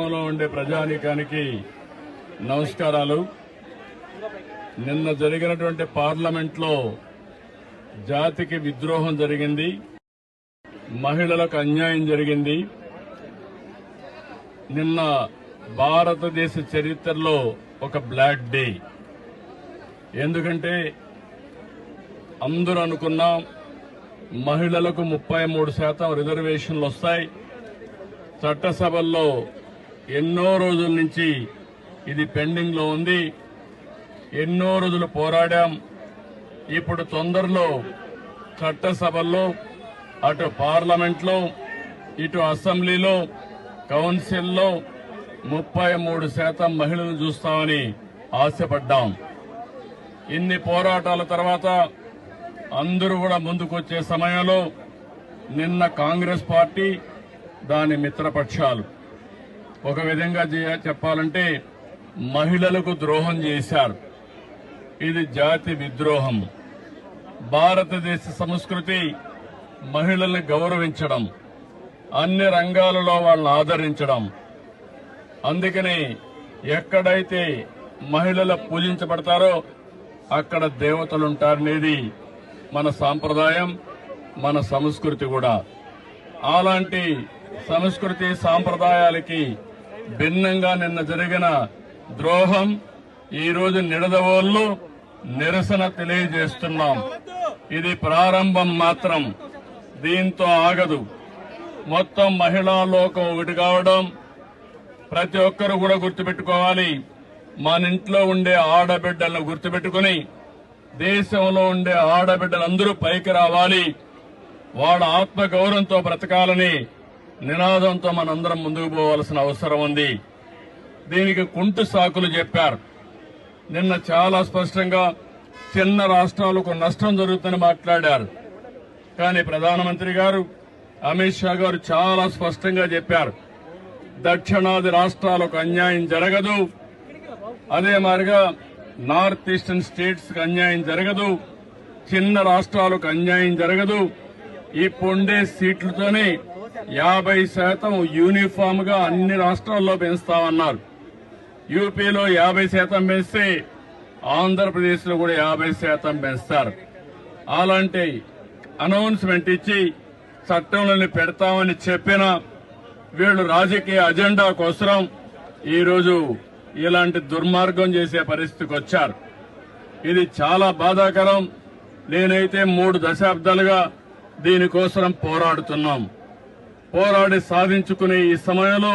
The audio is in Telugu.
ఉండే ప్రజానీకానికి నమస్కారాలు. నిన్న జరిగినటువంటి పార్లమెంట్లో జాతికి విద్రోహం జరిగింది, మహిళలకు అన్యాయం జరిగింది. నిన్న భారతదేశ చరిత్రలో ఒక బ్లాక్ డే. ఎందుకంటే అందరూ అనుకున్నాం మహిళలకు 33% రిజర్వేషన్లు వస్తాయి. చట్టసభల్లో ఎన్నో రోజుల నుంచి ఇది పెండింగ్ లో ఉంది. ఎన్నో రోజులు పోరాడాం. ఇప్పుడు తొందరలో చట్టసభల్లో, అటు పార్లమెంట్లో, ఇటు అసెంబ్లీలో, కౌన్సిల్లో 33% మహిళలను చూస్తామని ఆశపడ్డాం. ఇన్ని పోరాటాల తర్వాత అందరూ కూడా ముందుకొచ్చే సమయంలో నిన్న కాంగ్రెస్ పార్టీ, దాని మిత్రపక్షాలు ఒక విధంగా చెప్పాలంటే మహిళలకు ద్రోహం చేశారు. ఇది జాతి విద్రోహం. భారతదేశ సంస్కృతి మహిళల్ని గౌరవించడం, అన్ని రంగాలలో వాళ్ళని ఆదరించడం. అందుకని ఎక్కడైతే మహిళలు పూజించబడతారో అక్కడ దేవతలుంటారనేది మన సాంప్రదాయం, మన సంస్కృతి కూడా. అలాంటి సంస్కృతి సాంప్రదాయాలకి భిన్నంగా నిన్న జరిగిన ద్రోహం ఈరోజు నిడదవోల్లో నిరసన తెలియజేస్తున్నాం. ఇది ప్రారంభం మాత్రం, దీంతో ఆగదు. మొత్తం మహిళా లోకం ఒకటి కావడం ప్రతి ఒక్కరూ కూడా గుర్తుపెట్టుకోవాలి. మన ఇంట్లో ఉండే ఆడబిడ్డలను గుర్తుపెట్టుకుని దేశంలో ఉండే ఆడబిడ్డలందరూ పైకి రావాలి, వాళ్ళ ఆత్మగౌరవంతో బ్రతకాలని నినాదంతో మనందరం ముందుకు పోవాల్సిన అవసరం ఉంది. దీనికి కుంటు సాకులు చెప్పారు. నిన్న చాలా స్పష్టంగా చిన్న రాష్ట్రాలకు నష్టం జరుగుతుందని మాట్లాడారు. కానీ ప్రధానమంత్రి గారు, అమిత్ షా గారు చాలా స్పష్టంగా చెప్పారు, దక్షిణాది రాష్ట్రాలకు అన్యాయం జరగదు, అదే మాదిరిగా నార్త్ ఈస్టర్న్ స్టేట్స్ కు అన్యాయం జరగదు, చిన్న రాష్ట్రాలకు అన్యాయం జరగదు. ఈ పొండే సీట్లతోనే 50% యూనిఫామ్ గా అన్ని రాష్ట్రాల్లో పెంచుతామన్నారు. యూపీలో 50% పెంచితే ఆంధ్రప్రదేశ్ లో కూడా 50% పెంచుతారు. అలాంటి అనౌన్స్మెంట్ ఇచ్చి చట్టంలోని పెడతామని చెప్పిన వీళ్లు రాజకీయ అజెండా కోసం ఈరోజు ఇలాంటి దుర్మార్గం చేసే పరిస్థితికి వచ్చారు. ఇది చాలా బాధాకరం. నేనైతే 3 దశాబ్దాలుగా దీనికోసం పోరాడుతున్నాం. పోరాడి సాధించుకునే ఈ సమయంలో